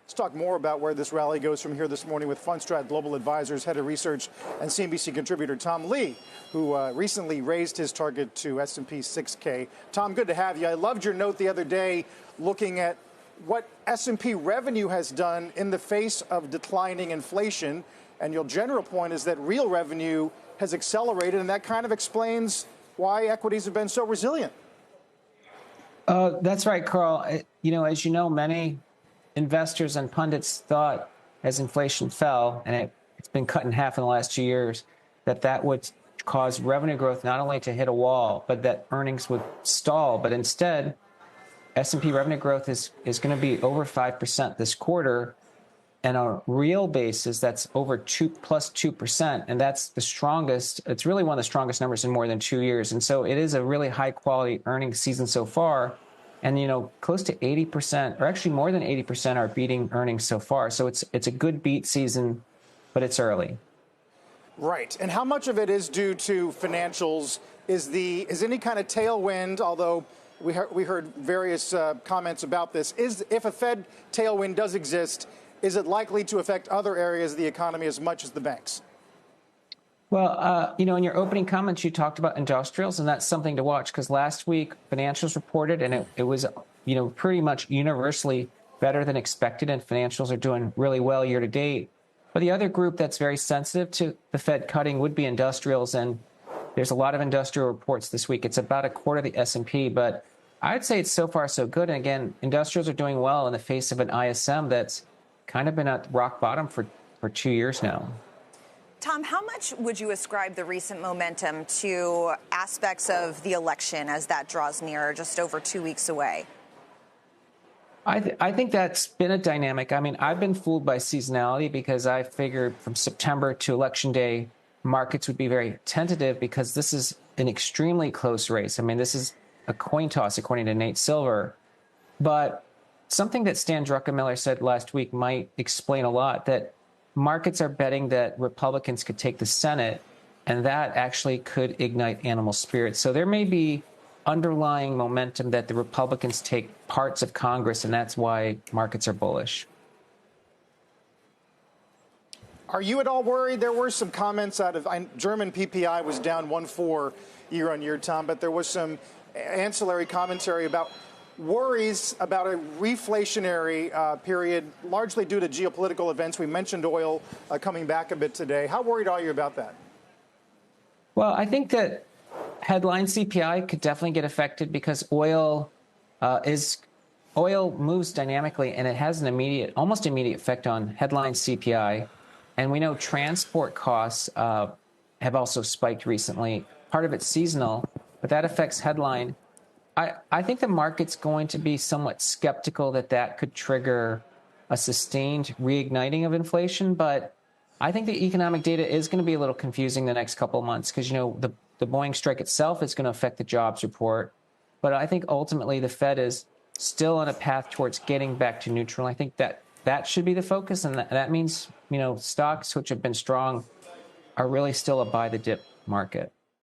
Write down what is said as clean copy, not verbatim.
Let's talk more about where this rally goes from here this morning with Fundstrat Global Advisors Head of Research and CNBC contributor Tom Lee, who recently raised his target to S&P 6K. Tom, good to have you. I loved your note the other day looking at what S&P revenue has done in the face of declining inflation. And your general point is that real revenue has accelerated, and that kind of explains why equities have been so resilient. That's right, Carl. As you know, many investors and pundits thought as inflation fell, and it's been cut in half in the last 2 years, that would cause revenue growth not only to hit a wall, but that earnings would stall. But instead, S&P revenue growth is going to be over 5% this quarter. And on a real basis, that's over plus 2%. And that's the strongest. It's really one of the strongest numbers in more than 2 years. And so it is a really high quality earnings season so far. And, close to 80%, or actually more than 80% are beating earnings so far. So it's a good beat season, but it's early. Right. And how much of it is due to financials? Is any kind of tailwind, although we heard various comments about this, if a Fed tailwind does exist, is it likely to affect other areas of the economy as much as the banks? Well, in your opening comments, you talked about industrials, and that's something to watch because last week financials reported, and it was, pretty much universally better than expected, and financials are doing really well year to date. But the other group that's very sensitive to the Fed cutting would be industrials, and there's a lot of industrial reports this week. It's about a quarter of the S&P, but I'd say it's so far so good. And again, industrials are doing well in the face of an ISM that's kind of been at rock bottom for 2 years now. Tom, how much would you ascribe the recent momentum to aspects of the election as that draws nearer, just over 2 weeks away? I think that's been a dynamic. I mean, I've been fooled by seasonality because I figured from September to Election Day, markets would be very tentative because this is an extremely close race. I mean, this is a coin toss, according to Nate Silver. But something that Stan Druckenmiller said last week might explain a lot, that markets are betting that Republicans could take the Senate, and that actually could ignite animal spirits. So there may be underlying momentum that the Republicans take parts of Congress, and that's why markets are bullish. Are you at all worried? There were some comments out of German PPI was down 1.4 year on year, Tom, but there was some ancillary commentary about worries about a reflationary period, largely due to geopolitical events. We mentioned oil coming back a bit today. How worried are you about that? Well, I think that headline CPI could definitely get affected because oil moves dynamically, and it has an almost immediate effect on headline CPI. And we know transport costs have also spiked recently. Part of it's seasonal, but that affects headline. I think the market's going to be somewhat skeptical that could trigger a sustained reigniting of inflation. But I think the economic data is going to be a little confusing the next couple of months because, the Boeing strike itself is going to affect the jobs report. But I think ultimately the Fed is still on a path towards getting back to neutral. I think that should be the focus. And that means, stocks which have been strong are really still a buy the dip market.